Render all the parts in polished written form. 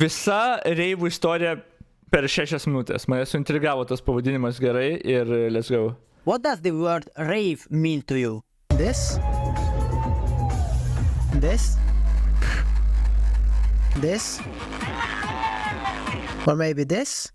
Visa reivų istorija per 6 minutės. Mane suintrigavo tas pavadinimas gerai ir let's go. What does the word rave mean to you? This? This? This? Or maybe this?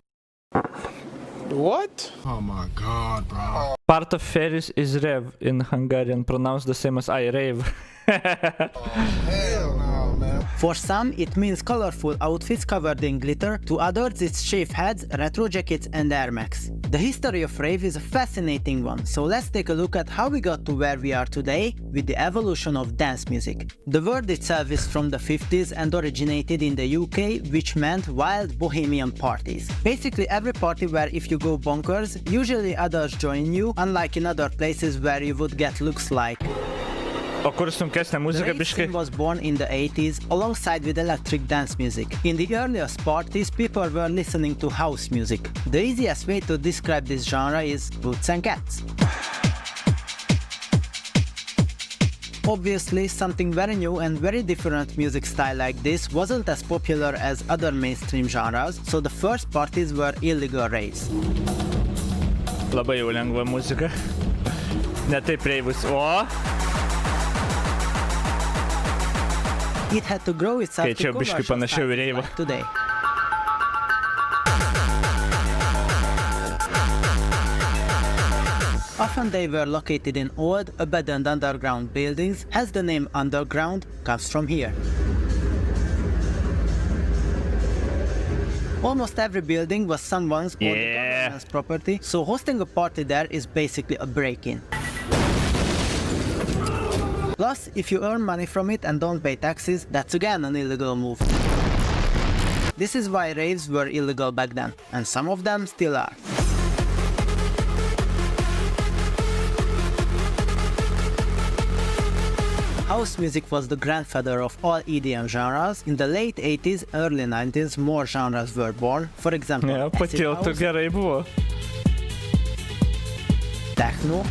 What? Oh my god, bro. Part of fairies is rev in Hungarian, pronounced the same as I, rave. Hell no, man. For some, it means colorful outfits covered in glitter. To others, it's shaved heads, retro jackets, and Air Max. The history of rave is a fascinating one, so let's take a look at how we got to where we are today with the evolution of dance music. The word itself is from the 50s and originated in the UK, which meant wild bohemian parties. Basically every party where if you go bonkers, usually others join you, unlike in other places where you would get looks like. O kur sunkesnė The muzika rave biškai? scene was born in the 80s alongside with electric dance music. In the earliest parties, people were listening to house music. The easiest way to describe this genre is boots and cats. Obviously, something very new and very different music style like this wasn't as popular as other mainstream genres, so the first parties were illegal raves. Labai jau lengva muzika. Ne taip reivus. O! It had to grow itself Okay, to čia biškai commercial panašiau į styles reivą. like today. Often they were located in old, abandoned underground buildings, as the name underground comes from here. Almost every building was someone's or the Yeah. government's property, so hosting a party there is basically a break-in. Plus, if you earn money from it and don't pay taxes, that's again an illegal move. This is why raves were illegal back then, and some of them still are. House music was the grandfather of all EDM genres. In the late 80s, early 90s, more genres were born. For example, Ne, acid patiltų house, gerai buvo. techno,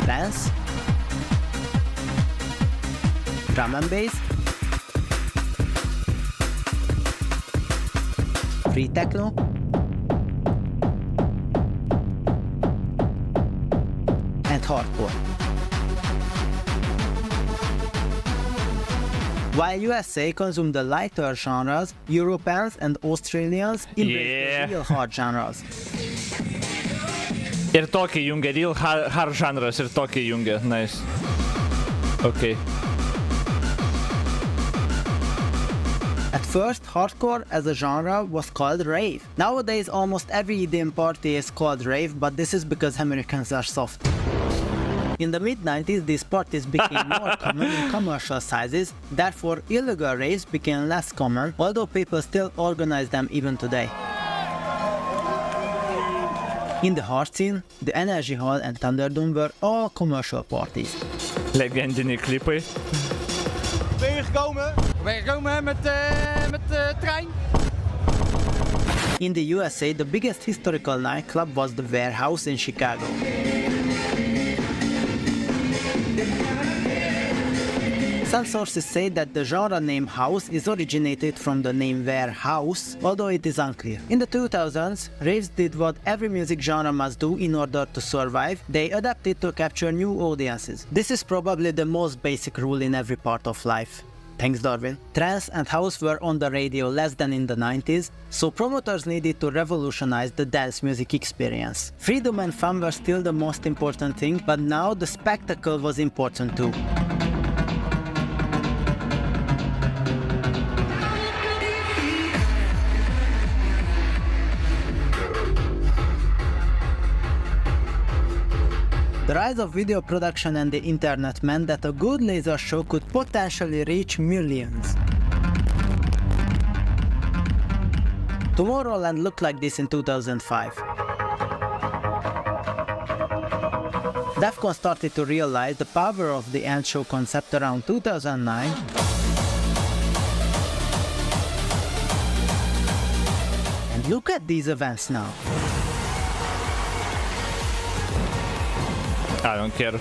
trance, drum and bass, free techno, and hardcore. While USA consumed the lighter genres, Europeans and Australians embraced Yeah. the real hard genres. Ir tokį jungia, real hard žanras ir tokį jungia. Nice. Okay. At first, hardcore as a genre was called rave. Nowadays, almost every EDM party is called rave, but this is because Americans are soft. In the mid-90s, these parties became more common in commercial sizes, therefore illegal raves became less common, although people still organize them even today. In the hard scene, the Energy Hall and Thunderdome were all commercial parties. Legendiniai klipai. Ben je gekomen? Ben je gekomen met de trein? In the USA, the biggest historical nightclub was the Warehouse in Chicago. Some sources say that the genre name house is originated from the name warehouse, although it is unclear. In the 2000s, raves did what every music genre must do in order to survive. They adapted to capture new audiences. This is probably the most basic rule in every part of life. Thanks, Darwin. Trance and house were on the radio less than in the 90s, so promoters needed to revolutionize the dance music experience. Freedom and fun were still the most important thing, but now the spectacle was important too. The rise of video production and the internet meant that a good laser show could potentially reach millions. Tomorrowland looked like this in 2005. Defcon started to realize the power of the end show concept around 2009. And look at these events now. I don't care.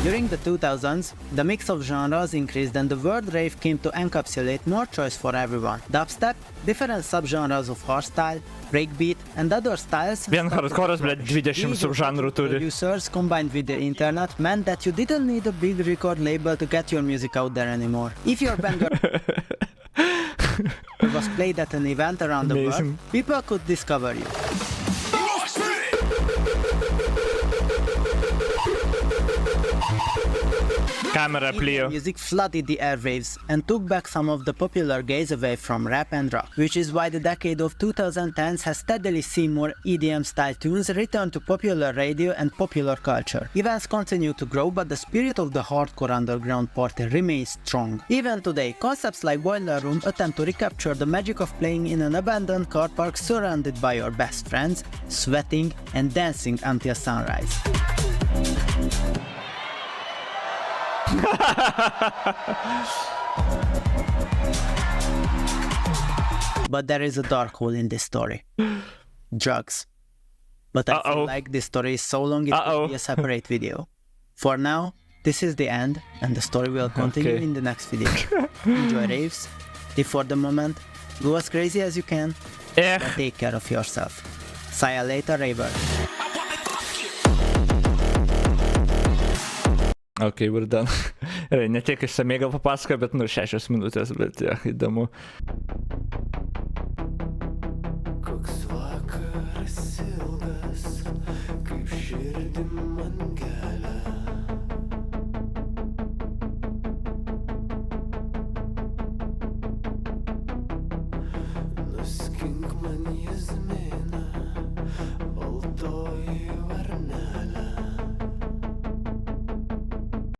During the 2000s, the mix of genres increased and the word rave came to encapsulate more choice for everyone. Dubstep, different subgenres of hardstyle, breakbeat, and other styles. Vien hardcore'as, blet, 20 subžanrų turi. Producers combined with the internet meant that you didn't need a big record label to get your music out there anymore. If your banger was played at an event around the world, Amazing. people could discover you. Kamera plėjo. Music flooded the airwaves and took back some of the popular gaze away from rap and rock, which is why the decade of 2010s has steadily seen more EDM-style tunes return to popular radio and popular culture. Events continue to grow, but the spirit of the hardcore underground party remains strong. Even today, concepts like Boiler Room attempt to recapture the magic of playing in an abandoned car park surrounded by your best friends, sweating and dancing until sunrise. But there is a dark hole in this story. Drugs. But I feel like this story is so long it will be a separate video. For now, this is the end, and the story will continue in the next video. Enjoy raves. If for the moment, go as crazy as you can, but take care of yourself. See you later, Raver. Ok, we're done. Ne tiek išsamei gal papasako, bet 6 minutės, bet įdomu. Koks vakaras ilgas, kaip širdį man gelia. Nuskink man jis